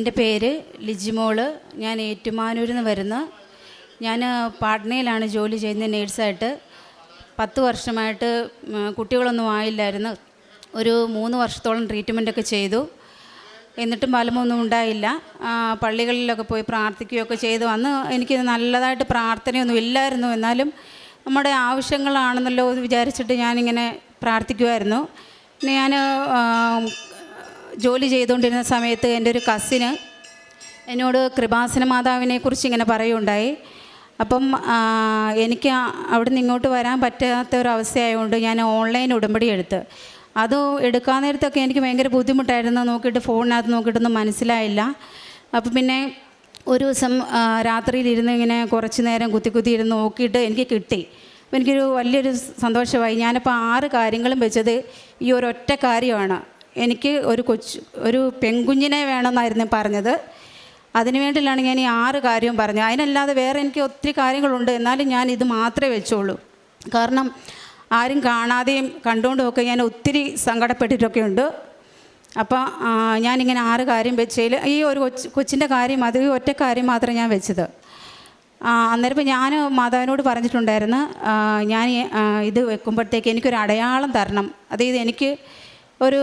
എൻ്റെ പേര് ലിജിമോള്. ഞാൻ ഏറ്റുമാനൂരിൽ നിന്ന് വരുന്നു. ഞാൻ പാട്നയിലാണ് ജോലി ചെയ്യുന്നത് നേഴ്സായിട്ട്. 10 വർഷമായിട്ട് കുട്ടികളൊന്നും ആയില്ലായിരുന്നു. ഒരു 3 വർഷത്തോളം ട്രീറ്റ്മെൻറ്റൊക്കെ ചെയ്തു. എന്നിട്ടും ഫലമൊന്നും ഉണ്ടായില്ല. പള്ളികളിലൊക്കെ പോയി പ്രാർത്ഥിക്കുകയൊക്കെ ചെയ്തു. അന്ന് എനിക്ക് നല്ലതായിട്ട് പ്രാർത്ഥനയൊന്നും ഇല്ലായിരുന്നു. എന്നാലും നമ്മുടെ ആവശ്യങ്ങളാണെന്നല്ലോ എന്ന് വിചാരിച്ചിട്ട് ഞാനിങ്ങനെ പ്രാർത്ഥിക്കുമായിരുന്നു. പിന്നെ ഞാൻ ജോലി ചെയ്തുകൊണ്ടിരുന്ന സമയത്ത് എൻ്റെ ഒരു കസിന് എന്നോട് കൃപാസന മാതാവിനെക്കുറിച്ച് ഇങ്ങനെ പറയുകയുണ്ടായി. അപ്പം എനിക്ക് അവിടെ നിന്ന് ഇങ്ങോട്ട് വരാൻ പറ്റാത്ത ഒരവസ്ഥയായതുകൊണ്ട് ഞാൻ ഓൺലൈൻ ഉടമ്പടി എടുത്ത്. അത് എടുക്കാൻ നേരത്തൊക്കെ എനിക്ക് ഭയങ്കര ബുദ്ധിമുട്ടായിരുന്നു. നോക്കിയിട്ട് ഫോണിനകത്ത് നോക്കിയിട്ടൊന്നും മനസ്സിലായില്ല. അപ്പോൾ പിന്നെ ഒരു ദിവസം രാത്രിയിലിരുന്ന് ഇങ്ങനെ കുറച്ച് നേരം കുത്തി ഇരുന്ന് നോക്കിയിട്ട് എനിക്ക് കിട്ടി. അപ്പോൾ എനിക്കൊരു വലിയൊരു സന്തോഷമായി. ഞാനിപ്പോൾ 6 കാര്യങ്ങളും വെച്ചത് ഈ ഒരൊറ്റ കാര്യമാണ്. എനിക്ക് ഒരു പെൺകുഞ്ഞിനെ വേണമെന്നായിരുന്നു പറഞ്ഞത്. അതിനു വേണ്ടിയിലാണ് ഞാൻ ഈ 6 കാര്യവും പറഞ്ഞത്. അതിനല്ലാതെ വേറെ എനിക്ക് ഒത്തിരി കാര്യങ്ങളുണ്ട്. എന്നാലും ഞാൻ ഇത് മാത്രമേ വെച്ചുള്ളൂ. കാരണം ആരും കാണാതെയും കണ്ടുകൊണ്ടുമൊക്കെ ഞാൻ ഒത്തിരി സങ്കടപ്പെട്ടിട്ടൊക്കെ ഉണ്ട്. അപ്പോൾ ഞാനിങ്ങനെ 6 കാര്യം വെച്ചതിൽ ഈ ഒരു കൊച്ചിൻ്റെ കാര്യം, അത് ഒറ്റ കാര്യം മാത്രമേ ഞാൻ വെച്ചത്. അന്നേരം ഇപ്പോൾ ഞാൻ മാതാവിനോട് പറഞ്ഞിട്ടുണ്ടായിരുന്നു, ഞാൻ ഇത് വെക്കുമ്പോഴത്തേക്ക് എനിക്കൊരു അടയാളം തരണം. അതായത് എനിക്ക് ഒരു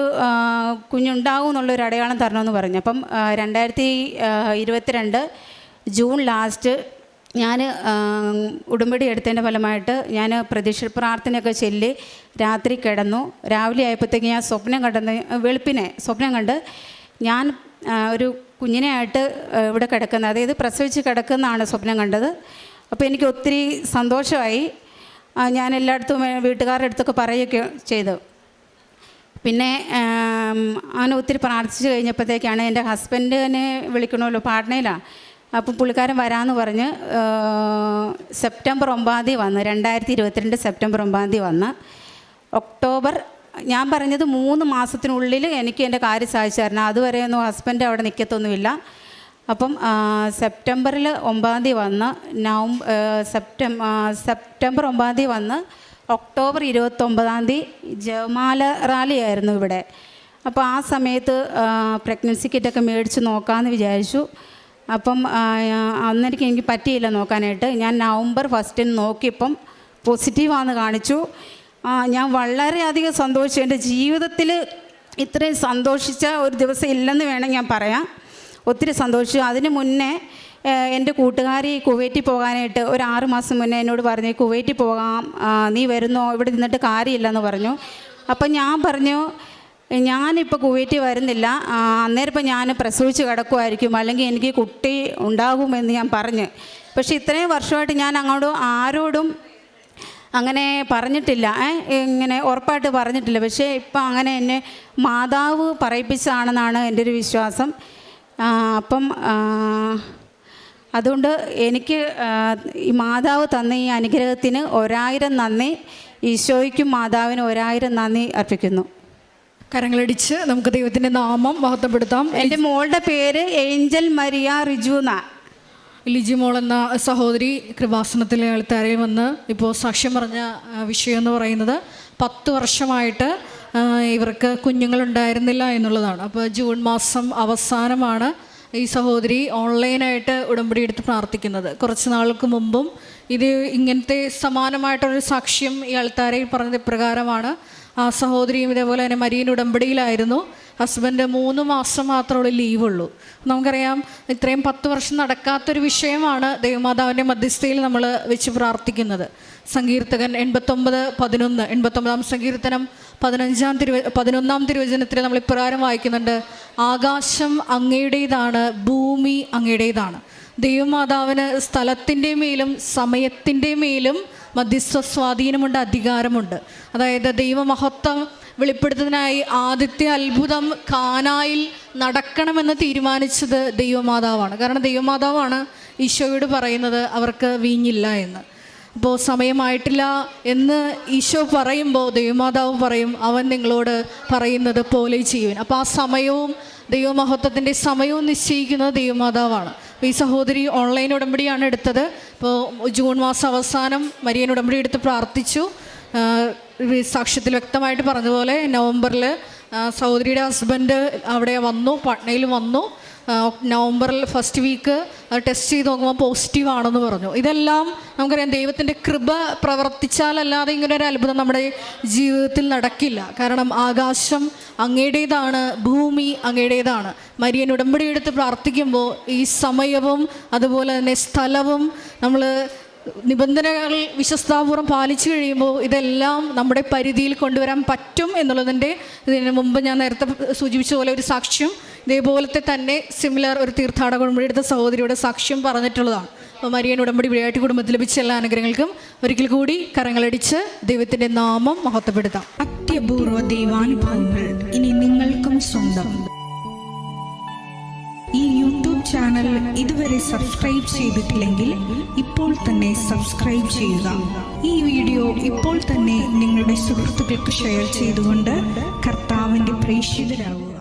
കുഞ്ഞുണ്ടാവും എന്നുള്ളൊരു അടയാളം തരണമെന്ന് പറഞ്ഞു. അപ്പം 2022 ജൂൺ ലാസ്റ്റ് ഞാൻ ഉടമ്പടി എടുത്തതിൻ്റെ ഫലമായിട്ട് ഞാൻ പ്രതീക്ഷ പ്രാർത്ഥനയൊക്കെ ചൊല്ലി രാത്രി കിടന്നു. രാവിലെ ആയപ്പോഴത്തേക്ക് ഞാൻ വെളുപ്പിനെ സ്വപ്നം കണ്ട് ഞാൻ ഒരു കുഞ്ഞിനെ ആയിട്ട് ഇവിടെ കിടക്കുന്നത്, അതായത് പ്രസവിച്ച് കിടക്കുന്നതാണ് സ്വപ്നം കണ്ടത്. അപ്പോൾ എനിക്ക് ഒത്തിരി സന്തോഷമായി. ഞാൻ എല്ലായിടത്തും വീട്ടുകാരുടെ അടുത്തൊക്കെ പറയുകയൊക്കെ ചെയ്തു. പിന്നെ അങ്ങനെ ഒത്തിരി പ്രാർത്ഥിച്ച് കഴിഞ്ഞപ്പോഴത്തേക്കാണ് എൻ്റെ ഹസ്ബൻഡിനെ വിളിക്കണമല്ലോ, പാട്നയിലാണ്. അപ്പോൾ പുള്ളിക്കാരൻ വരാമെന്ന് പറഞ്ഞ് സെപ്റ്റംബർ 9 വന്ന് 2022 സെപ്റ്റംബർ 9 വന്ന് ഒക്ടോബർ, ഞാൻ പറഞ്ഞത് 3 മാസത്തിനുള്ളിൽ എനിക്ക് എൻ്റെ കാര്യം സാധിച്ചു തരണം. അതുവരെയൊന്നും ഹസ്ബൻഡ് അവിടെ നിൽക്കത്തൊന്നുമില്ല. അപ്പം സെപ്റ്റംബറിൽ 9 വന്ന് സെപ്റ്റംബർ 9 വന്ന് ഒക്ടോബർ 29 ജപമാല റാലി ആയിരുന്നു ഇവിടെ. അപ്പോൾ ആ സമയത്ത് പ്രഗ്നൻസി കിറ്റൊക്കെ മേടിച്ച് നോക്കാമെന്ന് വിചാരിച്ചു. അപ്പം അന്നെനിക്ക് എനിക്ക് പറ്റിയില്ല നോക്കാനായിട്ട്. ഞാൻ നവംബർ 1 നോക്കിയപ്പം പോസിറ്റീവാണെന്ന് കാണിച്ചു. ഞാൻ വളരെയധികം സന്തോഷിച്ചു. എൻ്റെ ജീവിതത്തിൽ ഇത്രയും സന്തോഷിച്ച ഒരു ദിവസം ഇല്ലെന്ന് വേണം ഞാൻ പറയാം. ഒത്തിരി സന്തോഷിച്ചു. അതിന് മുന്നേ എൻ്റെ കൂട്ടുകാരി കുവൈറ്റിൽ പോകാനായിട്ട് ഒരു 6 മാസം മുന്നേ എന്നോട് പറഞ്ഞു, കുവൈറ്റിൽ പോകാം, നീ വരുന്നോ, ഇവിടെ നിന്നിട്ട് കാര്യമില്ലെന്ന് പറഞ്ഞു. അപ്പം ഞാൻ പറഞ്ഞു, ഞാനിപ്പോൾ കുവൈറ്റിൽ വരുന്നില്ല, അന്നേരം ഇപ്പം ഞാൻ പ്രസവിച്ച് കിടക്കുമായിരിക്കും, അല്ലെങ്കിൽ എനിക്ക് കുട്ടി ഉണ്ടാകുമെന്ന് ഞാൻ പറഞ്ഞു. പക്ഷേ ഇത്രയും വർഷമായിട്ട് ഞാൻ ആരോടും അങ്ങനെ പറഞ്ഞിട്ടില്ല, ഇങ്ങനെ ഉറപ്പായിട്ട് പറഞ്ഞിട്ടില്ല. പക്ഷേ ഇപ്പം അങ്ങനെ എന്നെ മാതാവ് പറയിപ്പിച്ചതാണെന്നാണ് എൻ്റെ ഒരു വിശ്വാസം. അപ്പം അതുകൊണ്ട് എനിക്ക് ഈ മാതാവ് തന്ന ഈ അനുഗ്രഹത്തിന് 1000 നന്ദി. ഈശോയ്ക്കും മാതാവിന് 1000 നന്ദി അർപ്പിക്കുന്നു. കരങ്ങളടിച്ച് നമുക്ക് ദൈവത്തിൻ്റെ നാമം മഹത്വപ്പെടുത്താം. എൻ്റെ മോളുടെ പേര് ഏഞ്ചൽ മരിയ റിജുന. ലിജിമോൾ എന്ന സഹോദരി കൃപാസനത്തിലെ ആൾക്കാരിൽ വന്ന് ഇപ്പോൾ സാക്ഷ്യം പറഞ്ഞ വിഷയം എന്ന് പറയുന്നത് 10 വർഷമായിട്ട് ഇവർക്ക് കുഞ്ഞുങ്ങളുണ്ടായിരുന്നില്ല എന്നുള്ളതാണ്. അപ്പോൾ ജൂൺ മാസം അവസാനമാണ് ഈ സഹോദരി ഓൺലൈനായിട്ട് ഉടമ്പടി എടുത്ത് പ്രാർത്ഥിക്കുന്നത്. കുറച്ച് നാൾക്ക് മുമ്പും ഇങ്ങനത്തെ സമാനമായിട്ടൊരു സാക്ഷ്യം ഈ ആൾക്കാരിൽ പറഞ്ഞത് ഇപ്രകാരമാണ്. ആ സഹോദരിയും ഇതേപോലെ തന്നെ മരിയൻ ഉടമ്പടിയിലായിരുന്നു. ഹസ്ബൻഡ് 3 മാസം മാത്രമുള്ള ലീവുള്ളൂ. നമുക്കറിയാം, ഇത്രയും 10 വർഷം നടക്കാത്തൊരു വിഷയമാണ് ദൈവമാതാവിൻ്റെ മധ്യസ്ഥയിൽ നമ്മൾ വെച്ച് പ്രാർത്ഥിക്കുന്നത്. സങ്കീർത്തകൻ 89:11 സങ്കീർത്തനം 11 തിരുവചനത്തിൽ നമ്മൾ ഇപ്രകാരം വായിക്കുന്നുണ്ട്, ആകാശം അങ്ങയുടേതാണ്, ഭൂമി അങ്ങയുടേതാണ്. ദൈവമാതാവിന് സ്ഥലത്തിൻ്റെ മേലും സമയത്തിൻ്റെ മേലും മധ്യസ്ഥ സ്വാധീനമുണ്ട്, അധികാരമുണ്ട്. അതായത് ദൈവമഹത്വം വെളിപ്പെടുത്തുന്നതിനായി ആദ്യത്തെ അത്ഭുതം കാനായിൽ നടക്കണമെന്ന് തീരുമാനിച്ചത് ദൈവമാതാവാണ്. കാരണം ദൈവമാതാവാണ് ഈശോയോട് പറയുന്നത് അവർക്ക് വീഞ്ഞില്ല എന്ന്. അപ്പോൾ സമയമായിട്ടില്ല എന്ന് ഈശോ പറയുമ്പോൾ ദൈവമാതാവ് പറയും, അവൻ നിങ്ങളോട് പറയുന്നത് പോലെ ചെയ്യുവാൻ. അപ്പോൾ ആ സമയവും ദൈവമഹത്വത്തിൻ്റെ സമയവും നിശ്ചയിക്കുന്നത് ദൈവമാതാവാണ്. അപ്പോൾ ഈ സഹോദരി ഓൺലൈൻ ഉടമ്പടിയാണ് എടുത്തത്. ഇപ്പോൾ ജൂൺ മാസം അവസാനം മരിയൻ ഉടമ്പടി എടുത്ത് പ്രാർത്ഥിച്ചു. സാക്ഷ്യത്തിൽ വ്യക്തമായിട്ട് പറഞ്ഞതുപോലെ നവംബറിൽ സഹോദരിയുടെ ഹസ്ബൻഡ് അവിടെ വന്നു, പാട്നയിൽ വന്നു. നവംബറിൽ ഫസ്റ്റ് വീക്ക് ടെസ്റ്റ് ചെയ്ത് നോക്കുമ്പോൾ പോസിറ്റീവ് ആണെന്ന് പറഞ്ഞു. ഇതെല്ലാം നമുക്കറിയാം ദൈവത്തിൻ്റെ കൃപ പ്രവർത്തിച്ചാലല്ലാതെ ഇങ്ങനെ ഒരു അത്ഭുതം നമ്മുടെ ജീവിതത്തിൽ നടക്കില്ല. കാരണം ആകാശം അങ്ങയുടേതാണ്, ഭൂമി അങ്ങയുടേതാണ്. മരിയൻ ഉടമ്പടി എടുത്ത് പ്രാർത്ഥിക്കുമ്പോൾ ഈ സമയവും അതുപോലെ തന്നെ സ്ഥലവും നമ്മൾ നിബന്ധനകൾ വിശ്വസ്താപൂർവ്വം പാലിച്ചു കഴിയുമ്പോൾ ഇതെല്ലാം നമ്മുടെ പരിധിയിൽ കൊണ്ടുവരാൻ പറ്റും എന്നുള്ളതിൻ്റെ ഇതിന് മുമ്പ് ഞാൻ നേരത്തെ സൂചിപ്പിച്ച പോലെ ഒരു സാക്ഷ്യം ഇതേപോലത്തെ തന്നെ സിമിലർ ഒരു തീർത്ഥാടക ഉടമ്പടി എടുത്ത സഹോദരിയുടെ സാക്ഷ്യം പറഞ്ഞിട്ടുള്ളതാണ്. അപ്പോൾ മരിയൻ ഉടമ്പടി വിളയാട്ടി കുടുംബത്തിൽ ലഭിച്ച എല്ലാ അനുഗ്രഹങ്ങൾക്കും ഒരിക്കൽ കൂടി കരങ്ങളടിച്ച് ദൈവത്തിൻ്റെ നാമം മഹത്വപ്പെടുത്താം. അത്യപൂർവ ദൈവാനുഭവങ്ങൾ ഇനി നിങ്ങൾക്കും സ്വന്തം. ഈ യൂട്യൂബ് ചാനൽ ഇതുവരെ സബ്സ്ക്രൈബ് ചെയ്തിട്ടില്ലെങ്കിൽ ഇപ്പോൾ തന്നെ സബ്സ്ക്രൈബ് ചെയ്യുക. ഈ വീഡിയോ ഇപ്പോൾ തന്നെ നിങ്ങളുടെ സുഹൃത്തുക്കൾക്ക് ഷെയർ ചെയ്തുകൊണ്ട് കർത്താവിൻ്റെ പ്രേക്ഷിതരാകുക.